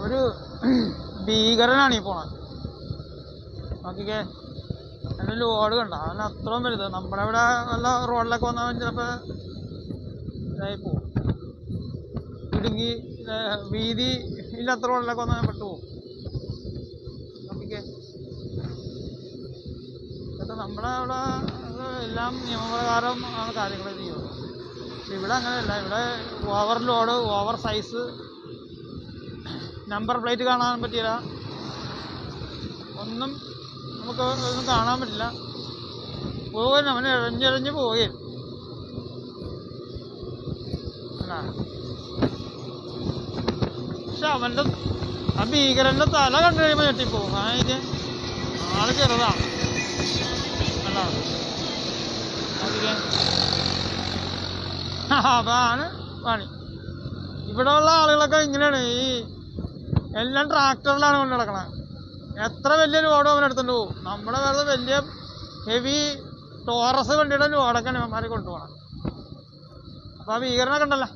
ഒരു ഭീകരനാണ് ഈ പോണത്. നോക്കിക്കേ, അതിൻ്റെ ലോഡ് കണ്ട, അവൻ അത്രയും വലുത്. നമ്മുടെ ഇവിടെ വല്ല റോഡിലൊക്കെ വന്നവൻ ചിലപ്പോൾ ഇതായി പോവും, ഇടുങ്ങി വീതി ഇല്ലാത്ത റോഡിലൊക്കെ വന്നവൻ പെട്ടുപോകും. നോക്കിക്കേ, ഇതൊക്കെ നമ്മുടെ അവിടെ എല്ലാം നിയമപ്രകാരം ആണ് കാര്യങ്ങൾ ചെയ്യുന്നത്. പക്ഷെ ഇവിടെ അങ്ങനെയല്ല. ഇവിടെ over load, over size, number plate കാണാൻ പറ്റിയില്ല, ഒന്നും നമുക്ക് ഒന്നും കാണാൻ പറ്റില്ല. പോകാൻ അവന് ഇഴഞ്ഞിഴഞ്ഞ് പോകേ. പക്ഷെ അവൻ്റെ ആ ഭീകരൻ്റെ തല കണ്ടു കഴിയുമ്പോൾ ഞെട്ടിപ്പോകും. അതിന് ആള് ചെറുതാണ്. അല്ല അതാണ് പണി. ഇവിടെ ഉള്ള ആളുകളൊക്കെ ഇങ്ങനെയാണ്. ഈ എല്ലാം ട്രാക്ടറിലാണ് കൊണ്ട് നടക്കണത്. എത്ര വലിയ ലോഡ് അവൻ എടുത്തുകൊണ്ട് പോകും. നമ്മുടെ വെറുതെ വലിയ ഹെവി ടോറസ് വണ്ടിയുടെ ലോഡൊക്കെയാണ് ഇവന്മാരെ കൊണ്ടുപോകണം. അപ്പോൾ ആ ഭീകരനൊക്കെ ഉണ്ടല്ലോ.